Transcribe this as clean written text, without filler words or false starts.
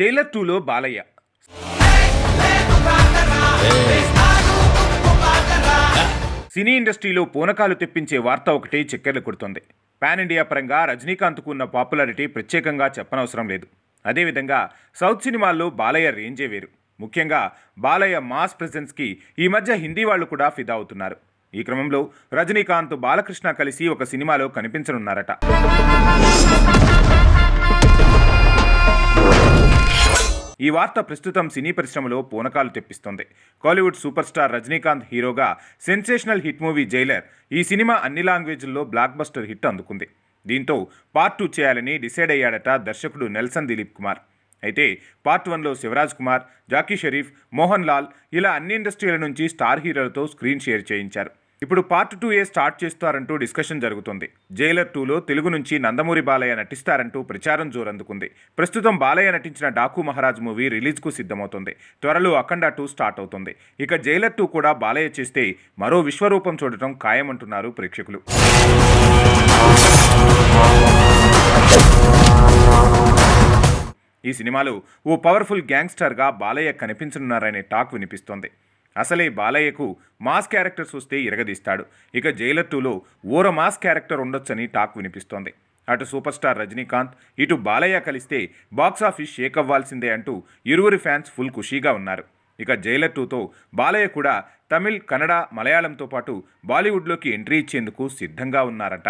Jailer 2లో బాలయ్య. సినీ ఇండస్ట్రీలో పూనకాలు తెప్పించే వార్త ఒకటి చక్కెర్లు కొడుతుంది. పాన్ ఇండియా పరంగా రజనీకాంత్కు ఉన్న పాపులారిటీ ప్రత్యేకంగా చెప్పనవసరం లేదు. అదేవిధంగా సౌత్ సినిమాల్లో బాలయ్య రేంజే వేరు. ముఖ్యంగా బాలయ్య మాస్ ప్రెజెన్స్కి ఈ మధ్య హిందీ వాళ్ళు కూడా ఫిదా అవుతున్నారు. ఈ క్రమంలో రజనీకాంత్, బాలకృష్ణ కలిసి ఒక సినిమాలో కనిపించనున్నారట. ఈ వార్త ప్రస్తుతం సినీ పరిశ్రమలో పూనకాలు తెప్పిస్తోంది. కాలీవుడ్ సూపర్ స్టార్ రజనీకాంత్ హీరోగా సెన్సేషనల్ హిట్ మూవీ జైలర్ ఈ సినిమా అన్ని లాంగ్వేజ్ల్లో బ్లాక్ బస్టర్ హిట్ అందుకుంది. దీంతో పార్ట్ 2 చేయాలని డిసైడ్ అయ్యాడట దర్శకుడు నెల్సన్ దిలీప్ కుమార్. అయితే పార్ట్ 1లో శివరాజ్ కుమార్, జాకీ షరీఫ్, మోహన్ లాల్ ఇలా అన్ని ఇండస్ట్రీల నుంచి స్టార్ హీరోలతో స్క్రీన్ షేర్ చేయించారు. ఇప్పుడు పార్ట్ 2ఏ స్టార్ట్ చేస్తారంటూ డిస్కషన్ జరుగుతుంది. జైలర్ 2లో తెలుగు నుంచి నందమూరి బాలయ్య నటిస్తారంటూ ప్రచారం జోరందుకుంది. ప్రస్తుతం బాలయ్య నటించిన డాకు మహారాజ్ మూవీ రిలీజ్కు సిద్ధమవుతుంది. త్వరలో అఖండ 2 స్టార్ట్ అవుతుంది. ఇక జైలర్ 2 కూడా బాలయ్య చేస్తే మరో విశ్వరూపం చూడటం ఖాయమంటున్నారు ప్రేక్షకులు. ఈ సినిమాలో ఓ పవర్ఫుల్ గ్యాంగ్స్టర్గా బాలయ్య కనిపించనున్నారనే టాక్ వినిపిస్తోంది. అసలే బాలయ్యకు మాస్ క్యారెక్టర్స్ వస్తే ఇరగదీస్తాడు. ఇక జైలర్ 2లో ఓర మాస్ క్యారెక్టర్ ఉండొచ్చని టాక్ వినిపిస్తోంది. అటు సూపర్ స్టార్ రజనీకాంత్, ఇటు బాలయ్య కలిస్తే బాక్సాఫీస్ షేక్ అవ్వాల్సిందే అంటూ ఇరువురి ఫ్యాన్స్ ఫుల్ ఖుషీగా ఉన్నారు. ఇక జైలర్ 2తో బాలయ్య కూడా తమిళ్, కన్నడ, మలయాళంతో పాటు బాలీవుడ్లోకి ఎంట్రీ ఇచ్చేందుకు సిద్ధంగా ఉన్నారట.